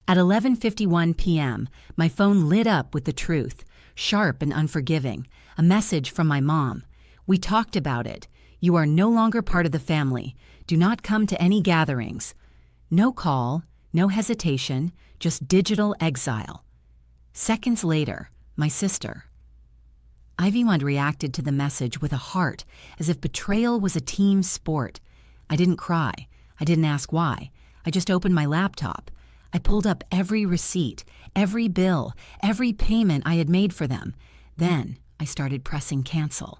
At 11:51 p.m., my phone lit up with the truth, sharp and unforgiving, a message from my mom. "We talked about it. You are no longer part of the family. Do not come to any gatherings." No call, no hesitation, just digital exile. Seconds later, my sister. Ivy had reacted to the message with a heart, as if betrayal was a team sport. I didn't cry. I didn't ask why. I just opened my laptop. I pulled up every receipt, every bill, every payment I had made for them. Then I started pressing cancel.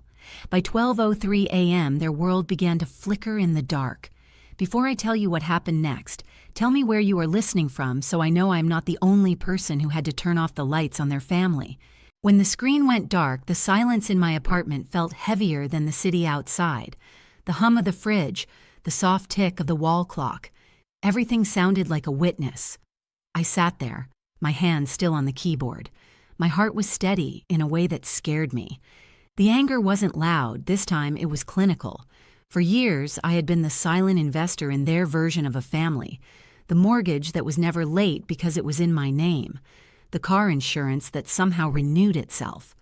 By 12:03 a.m., their world began to flicker in the dark. Before I tell you what happened next, tell me where you are listening from so I know I'm not the only person who had to turn off the lights on their family. When the screen went dark, the silence in my apartment felt heavier than the city outside. The hum of the fridge, the soft tick of the wall clock. Everything sounded like a witness. I sat there, my hand still on the keyboard. My heart was steady in a way that scared me. The anger wasn't loud, this time it was clinical. For years, I had been the silent investor in their version of a family. The mortgage that was never late because it was in my name. The car insurance that somehow renewed itself.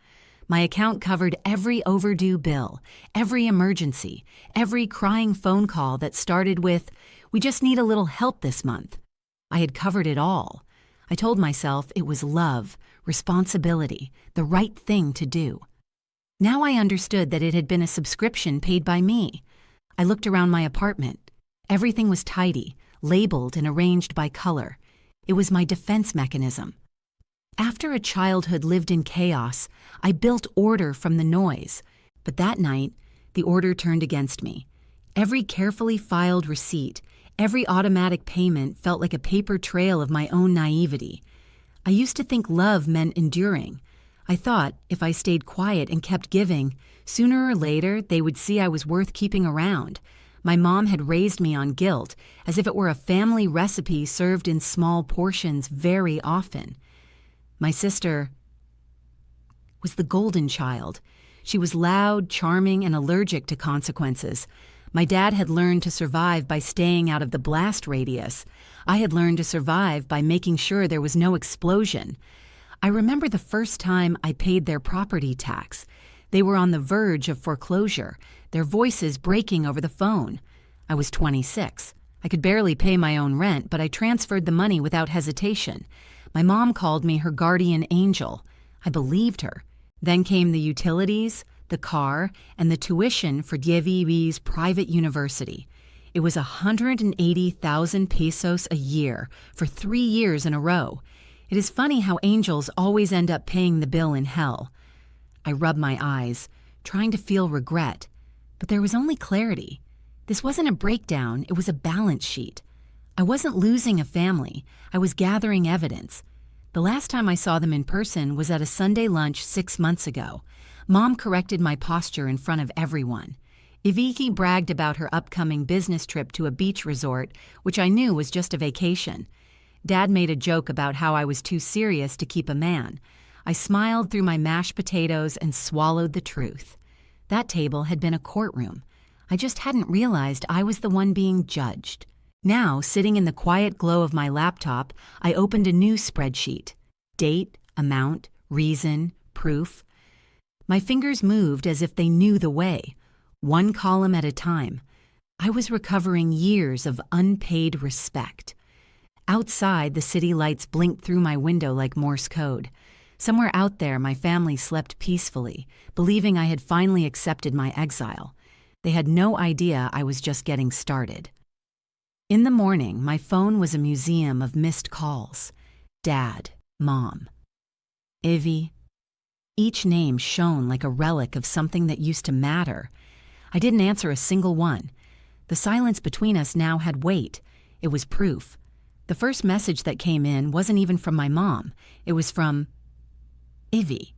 My account covered every overdue bill, every emergency, every crying phone call that started with, "We just need a little help this month." I had covered it all. I told myself it was love, responsibility, the right thing to do. Now I understood that it had been a subscription paid by me. I looked around my apartment. Everything was tidy, labeled and arranged by color. It was my defense mechanism. After a childhood lived in chaos, I built order from the noise. But that night, the order turned against me. Every carefully filed receipt, every automatic payment felt like a paper trail of my own naivety. I used to think love meant enduring. I thought if I stayed quiet and kept giving, sooner or later they would see I was worth keeping around. My mom had raised me on guilt, as if it were a family recipe served in small portions very often. My sister was the golden child. She was loud, charming, and allergic to consequences. My dad had learned to survive by staying out of the blast radius. I had learned to survive by making sure there was no explosion. I remember the first time I paid their property tax. They were on the verge of foreclosure, their voices breaking over the phone. I was 26. I could barely pay my own rent, but I transferred the money without hesitation. My mom called me her guardian angel. I believed her. Then came the utilities, the car, and the tuition for Dievi's private university. It was 180,000 pesos a year for 3 years in a row. It is funny how angels always end up paying the bill in hell. I rubbed my eyes, trying to feel regret, but there was only clarity. This wasn't a breakdown, it was a balance sheet. I wasn't losing a family, I was gathering evidence. The last time I saw them in person was at a Sunday lunch 6 months ago. Mom corrected my posture in front of everyone. Iviki bragged about her upcoming business trip to a beach resort, which I knew was just a vacation. Dad made a joke about how I was too serious to keep a man. I smiled through my mashed potatoes and swallowed the truth. That table had been a courtroom. I just hadn't realized I was the one being judged. Now, sitting in the quiet glow of my laptop, I opened a new spreadsheet. Date, amount, reason, proof. My fingers moved as if they knew the way, one column at a time. I was recovering years of unpaid respect. Outside, the city lights blinked through my window like Morse code. Somewhere out there, my family slept peacefully, believing I had finally accepted my exile. They had no idea I was just getting started. In the morning, my phone was a museum of missed calls. Dad, Mom, Ivy. Each name shone like a relic of something that used to matter. I didn't answer a single one. The silence between us now had weight. It was proof. The first message that came in wasn't even from my mom. It was from Ivy.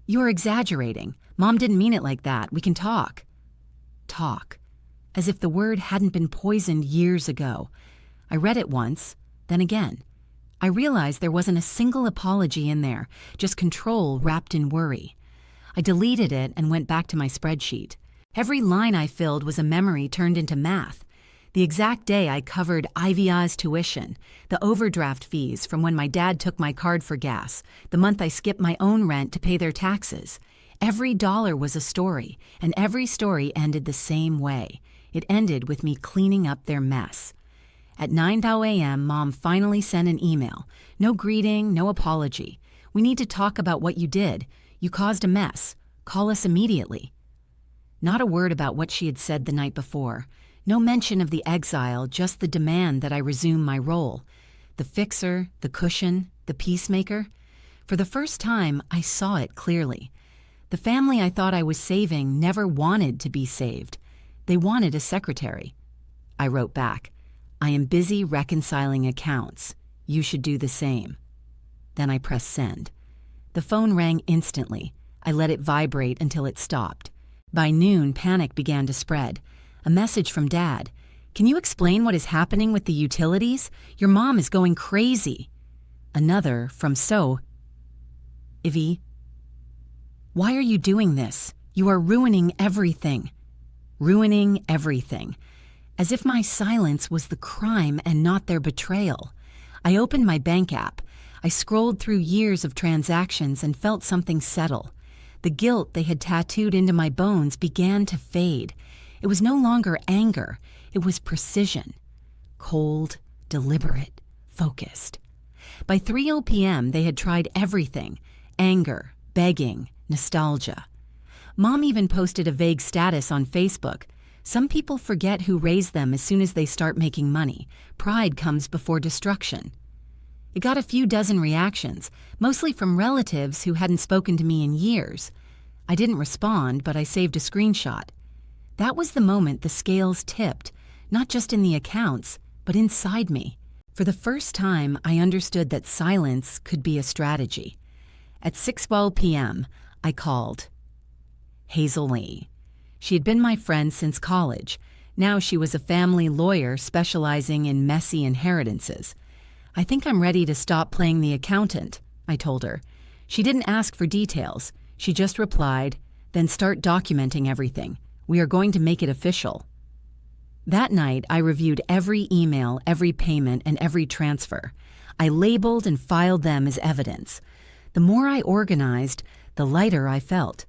"You're exaggerating. Mom didn't mean it like that. We can talk." Talk. As if the word hadn't been poisoned years ago. I read it once, then again. I realized there wasn't a single apology in there, just control wrapped in worry. I deleted it and went back to my spreadsheet. Every line I filled was a memory turned into math. The exact day I covered IVI's tuition, the overdraft fees from when my dad took my card for gas, the month I skipped my own rent to pay their taxes. Every dollar was a story, and every story ended the same way. It ended with me cleaning up their mess. At 9:00 a.m., Mom finally sent an email. No greeting, no apology. We need to talk about what you did. You caused a mess. Call us immediately. Not a word about what she had said the night before. No mention of the exile, just the demand that I resume my role. The fixer, the cushion, the peacemaker. For the first time, I saw it clearly. The family I thought I was saving never wanted to be saved. They wanted a secretary. I wrote back, "I am busy reconciling accounts. You should do the same." Then I pressed send. The phone rang instantly. I let it vibrate until it stopped. By noon, panic began to spread. A message from Dad. "Can you explain what is happening with the utilities? Your mom is going crazy." Another from Ivy. "Why are you doing this? You are ruining everything." Ruining everything. As if my silence was the crime and not their betrayal. I opened my bank app. I scrolled through years of transactions and felt something settle. The guilt they had tattooed into my bones began to fade. It was no longer anger. It was precision. Cold, deliberate, focused. By 3:00 p.m., they had tried everything. Anger, begging, nostalgia. Mom even posted a vague status on Facebook. Some people forget who raised them as soon as they start making money. Pride comes before destruction. It got a few dozen reactions, mostly from relatives who hadn't spoken to me in years. I didn't respond, but I saved a screenshot. That was the moment the scales tipped, not just in the accounts, but inside me. For the first time, I understood that silence could be a strategy. At 6:12 p.m., I called Hazel Lee. She had been my friend since college. Now she was a family lawyer specializing in messy inheritances. "I think I'm ready to stop playing the accountant," I told her. She didn't ask for details. She just replied, "Then start documenting everything. We are going to make it official." That night, I reviewed every email, every payment, and every transfer. I labeled and filed them as evidence. The more I organized, the lighter I felt.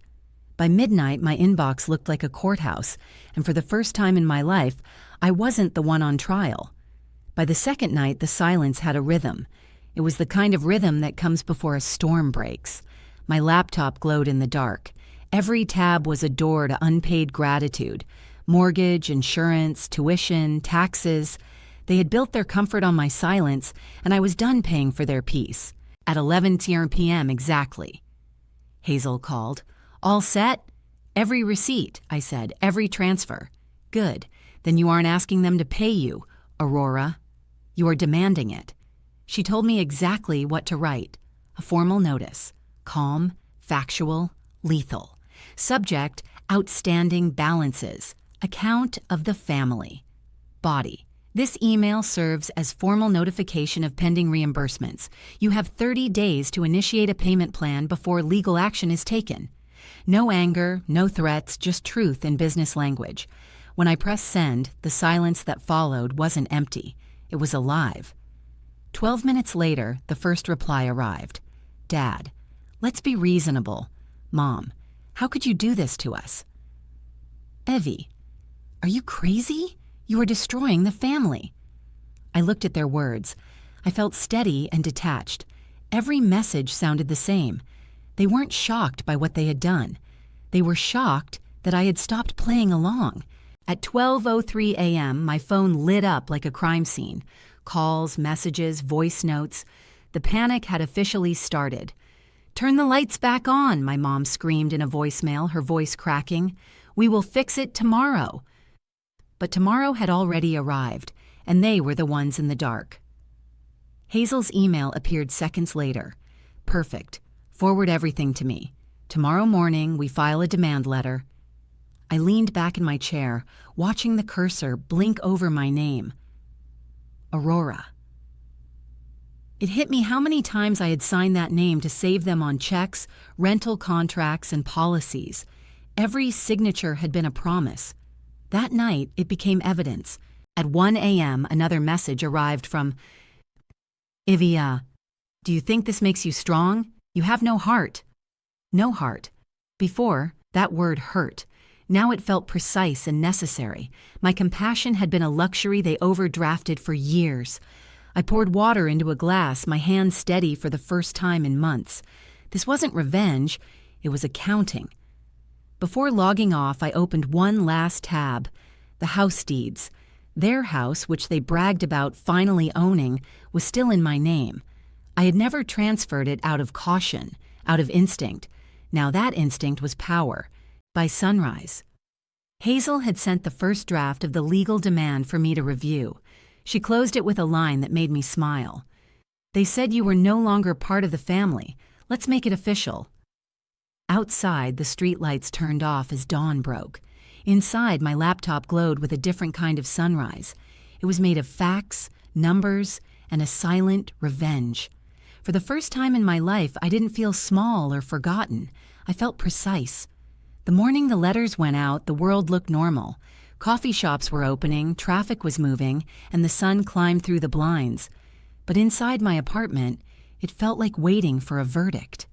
By midnight, my inbox looked like a courthouse, and for the first time in my life, I wasn't the one on trial. By the second night, the silence had a rhythm. It was the kind of rhythm that comes before a storm breaks. My laptop glowed in the dark. Every tab was a door to unpaid gratitude. Mortgage, insurance, tuition, taxes. They had built their comfort on my silence, and I was done paying for their peace. At 11 p.m. exactly. Hazel called. "All set?" "Every receipt," I said, "every transfer." "Good. Then you aren't asking them to pay you, Aurora. You are demanding it." She told me exactly what to write. A formal notice. Calm, factual, lethal. Subject, outstanding balances. Account of the family. Body. This email serves as formal notification of pending reimbursements. You have 30 days to initiate a payment plan before legal action is taken. No anger, no threats, just truth in business language. When I pressed send, the silence that followed wasn't empty. It was alive. 12 minutes later, the first reply arrived. "Dad, let's be reasonable. Mom, how could you do this to us?" "Evie, are you crazy? You are destroying the family." I looked at their words. I felt steady and detached. Every message sounded the same. They weren't shocked by what they had done. They were shocked that I had stopped playing along. At 12:03 a.m., my phone lit up like a crime scene. Calls, messages, voice notes. The panic had officially started. "Turn the lights back on," my mom screamed in a voicemail, her voice cracking. "We will fix it tomorrow." But tomorrow had already arrived, and they were the ones in the dark. Hazel's email appeared seconds later. "Perfect. Forward everything to me. Tomorrow morning, we file a demand letter." I leaned back in my chair, watching the cursor blink over my name. Aurora. It hit me how many times I had signed that name to save them on checks, rental contracts, and policies. Every signature had been a promise. That night, it became evidence. At 1 a.m., another message arrived from Ivia. Do you think this makes you strong? You have no heart. No heart. Before, that word hurt. Now it felt precise and necessary. My compassion had been a luxury they overdrafted for years. I poured water into a glass, my hand steady for the first time in months. This wasn't revenge, it was accounting. Before logging off, I opened one last tab. The house deeds. Their house, which they bragged about finally owning, was still in my name. I had never transferred it out of caution, out of instinct. Now that instinct was power. By sunrise. Hazel had sent the first draft of the legal demand for me to review. She closed it with a line that made me smile. They said you were no longer part of the family. Let's make it official. Outside, the streetlights turned off as dawn broke. Inside, my laptop glowed with a different kind of sunrise. It was made of facts, numbers, and a silent revenge. For the first time in my life, I didn't feel small or forgotten. I felt precise. The morning the letters went out, the world looked normal. Coffee shops were opening, traffic was moving, and the sun climbed through the blinds. But inside my apartment, it felt like waiting for a verdict.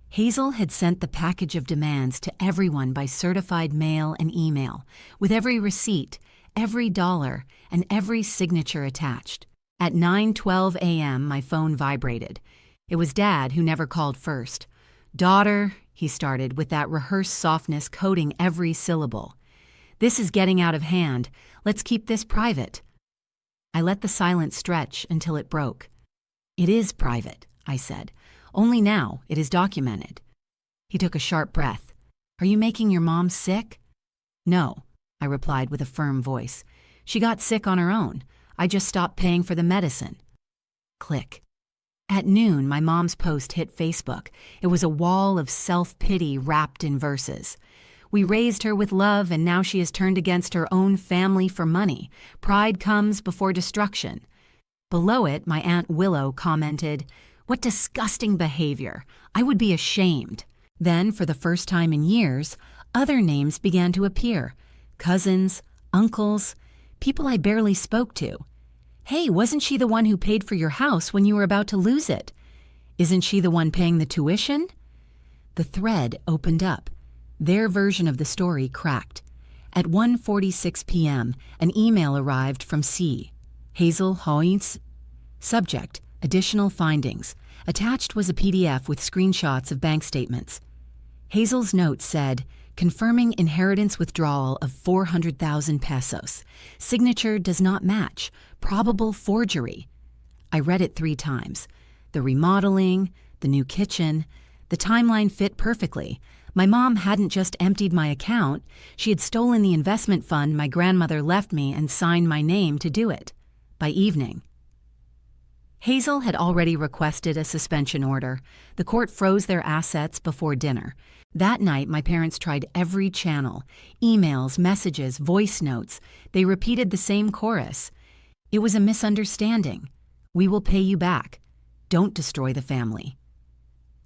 Hazel had sent the package of demands to everyone by certified mail and email, with every receipt, every dollar, and every signature attached. At 9:12 a.m., my phone vibrated. It was Dad, who never called first. "Daughter," he started, with that rehearsed softness coating every syllable. "This is getting out of hand. Let's keep this private." I let the silence stretch until it broke. "It is private," I said. "Only now it is documented." He took a sharp breath. "Are you making your mom sick?" "No," I replied with a firm voice. "She got sick on her own. I just stopped paying for the medicine." Click. At noon, my mom's post hit Facebook. It was a wall of self-pity wrapped in verses. "We raised her with love, and now she has turned against her own family for money. Pride comes before destruction." Below it, my Aunt Willow commented, "What disgusting behavior. I would be ashamed." Then, for the first time in years, other names began to appear. Cousins, uncles, people I barely spoke to. "Hey, wasn't she the one who paid for your house when you were about to lose it? Isn't she the one paying the tuition?" The thread opened up. Their version of the story cracked. At 1:46 p.m., an email arrived from C. Hazel Hoynes. Subject, additional findings. Attached was a PDF with screenshots of bank statements. Hazel's note said, "Confirming inheritance withdrawal of 400,000 pesos. Signature does not match. Probable forgery." I read it 3 times. The remodeling, the new kitchen, the timeline fit perfectly. My mom hadn't just emptied my account. She had stolen the investment fund my grandmother left me and signed my name to do it. By evening. Hazel had already requested a suspension order. The court froze their assets before dinner. That night, my parents tried every channel. Emails, messages, voice notes. They repeated the same chorus. It was a misunderstanding. "We will pay you back. Don't destroy the family."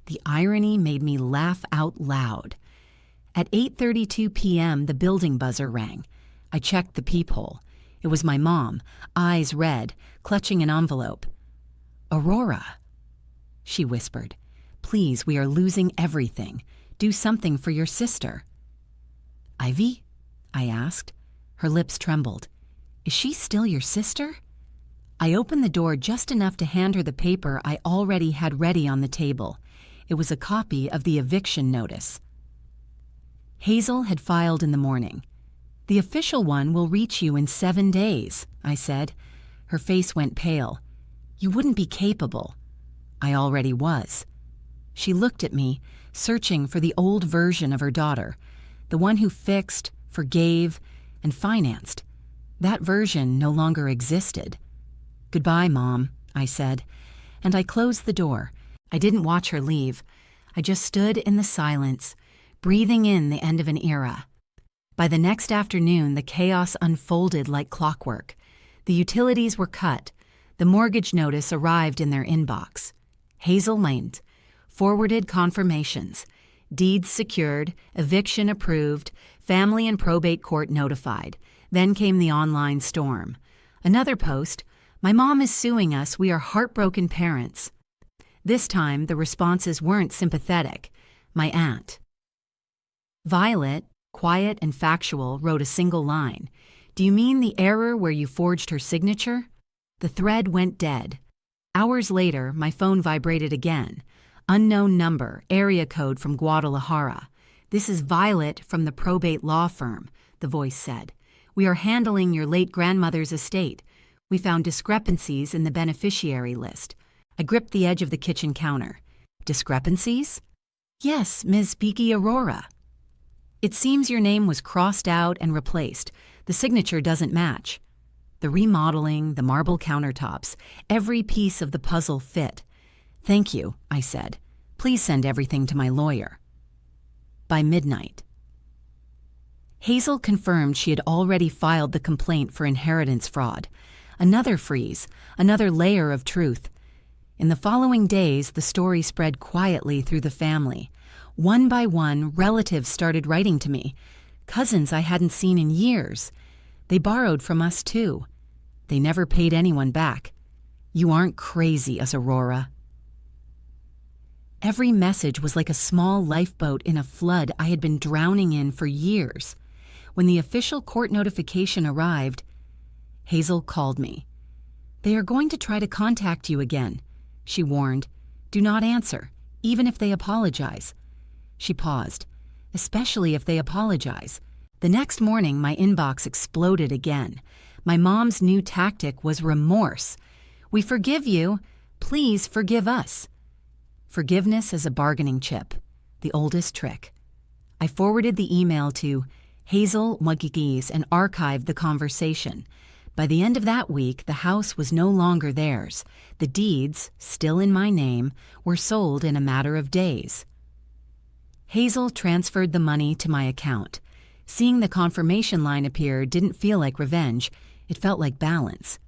The irony made me laugh out loud. At 8:32 p.m., the building buzzer rang. I checked the peephole. It was my mom, eyes red, clutching an envelope. "Aurora," she whispered, "please, we are losing everything. Do something for your sister." "Ivy?" I asked. Her lips trembled. "Is she still your sister?" I opened the door just enough to hand her the paper I already had ready on the table. It was a copy of the eviction notice. Hazel had filed in the morning. "The official one will reach you in 7 days," I said. Her face went pale. "You wouldn't be capable." I already was. She looked at me, searching for the old version of her daughter, the one who fixed, forgave, and financed. That version no longer existed. "Goodbye, Mom," I said, and I closed the door. I didn't watch her leave. I just stood in the silence, breathing in the end of an era. By the next afternoon, the chaos unfolded like clockwork. The utilities were cut. The mortgage notice arrived in their inbox. Hazel Lane. Forwarded confirmations. Deeds secured, eviction approved, family and probate court notified. Then came the online storm. Another post, "My mom is suing us, we are heartbroken parents." This time, the responses weren't sympathetic. My aunt. Violet, quiet and factual, wrote a single line. "Do you mean the error where you forged her signature?" The thread went dead. Hours later, my phone vibrated again. Unknown number, area code from Guadalajara. "This is Violet from the probate law firm," the voice said. "We are handling your late grandmother's estate. We found discrepancies in the beneficiary list." I gripped the edge of the kitchen counter. "Discrepancies?" "Yes, Ms. Beaky Aurora." "It seems your name was crossed out and replaced. The signature doesn't match." The remodeling, the marble countertops, every piece of the puzzle fit. "Thank you," I said. "Please send everything to my lawyer." By midnight. Hazel confirmed she had already filed the complaint for inheritance fraud. Another freeze, another layer of truth. In the following days, the story spread quietly through the family. One by one, relatives started writing to me. Cousins I hadn't seen in years. They borrowed from us too. They never paid anyone back. "You aren't crazy, us Aurora." Every message was like a small lifeboat in a flood I had been drowning in for years. When the official court notification arrived, Hazel called me. "They are going to try to contact you again," she warned. "Do not answer, even if they apologize." She paused. "Especially if they apologize." The next morning, my inbox exploded again. My mom's new tactic was remorse. "We forgive you. Please forgive us." Forgiveness as a bargaining chip, the oldest trick. I forwarded the email to Hazel Mwagigis and archived the conversation. By the end of that week, the house was no longer theirs. The deeds, still in my name, were sold in a matter of days. Hazel transferred the money to my account. Seeing the confirmation line appear didn't feel like revenge. It felt like balance.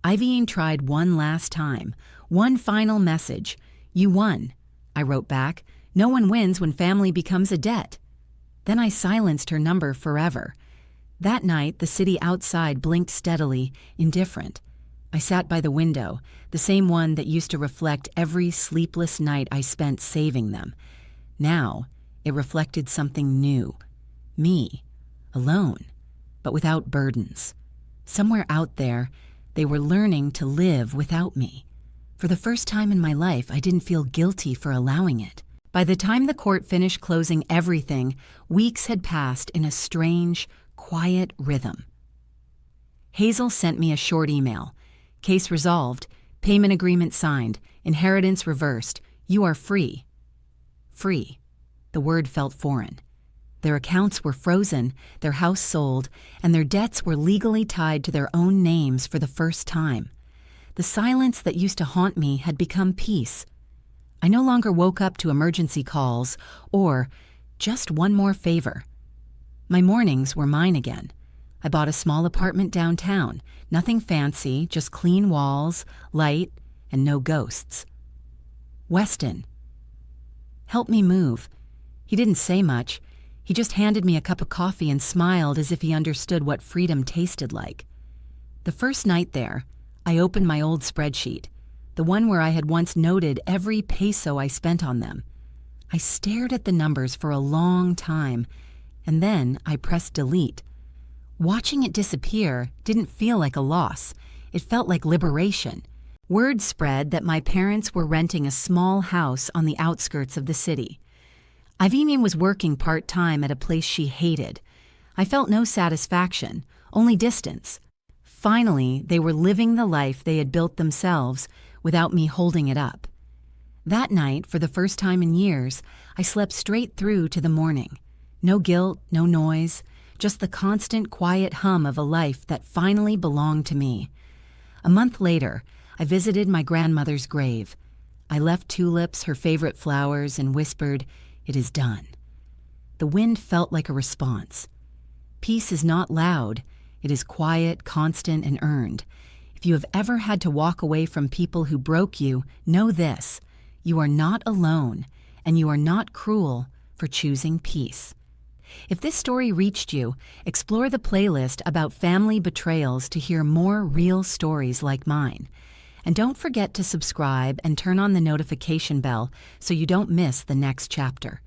Ivy tried one last time. One final message. "You won," I wrote back. "No one wins when family becomes a debt." Then I silenced her number forever. That night, the city outside blinked steadily, indifferent. I sat by the window, the same one that used to reflect every sleepless night I spent saving them. Now, it reflected something new. Me, alone, but without burdens. Somewhere out there, they were learning to live without me. For the first time in my life, I didn't feel guilty for allowing it. By the time the court finished closing everything, weeks had passed in a strange, quiet rhythm. Hazel sent me a short email. "Case resolved. Payment agreement signed. Inheritance reversed. You are free." Free. The word felt foreign. Their accounts were frozen, their house sold, and their debts were legally tied to their own names for the first time. The silence that used to haunt me had become peace. I no longer woke up to emergency calls or just one more favor. My mornings were mine again. I bought a small apartment downtown, nothing fancy, just clean walls, light, and no ghosts. Weston. Help me move. He didn't say much. He just handed me a cup of coffee and smiled as if he understood what freedom tasted like. The first night there, I opened my old spreadsheet, the one where I had once noted every peso I spent on them. I stared at the numbers for a long time, and then I pressed delete. Watching it disappear didn't feel like a loss. It felt like liberation. Word spread that my parents were renting a small house on the outskirts of the city. Ivy was working part-time at a place she hated. I felt no satisfaction, only distance. Finally, they were living the life they had built themselves without me holding it up. That night, for the first time in years, I slept straight through to the morning. No guilt, no noise, just the constant quiet hum of a life that finally belonged to me. A month later, I visited my grandmother's grave. I left tulips, her favorite flowers, and whispered, "It is done." The wind felt like a response. Peace is not loud. It is quiet, constant, and earned. If you have ever had to walk away from people who broke you, know this: you are not alone, and you are not cruel for choosing peace. If this story reached you, explore the playlist about family betrayals to hear more real stories like mine. And don't forget to subscribe and turn on the notification bell so you don't miss the next chapter.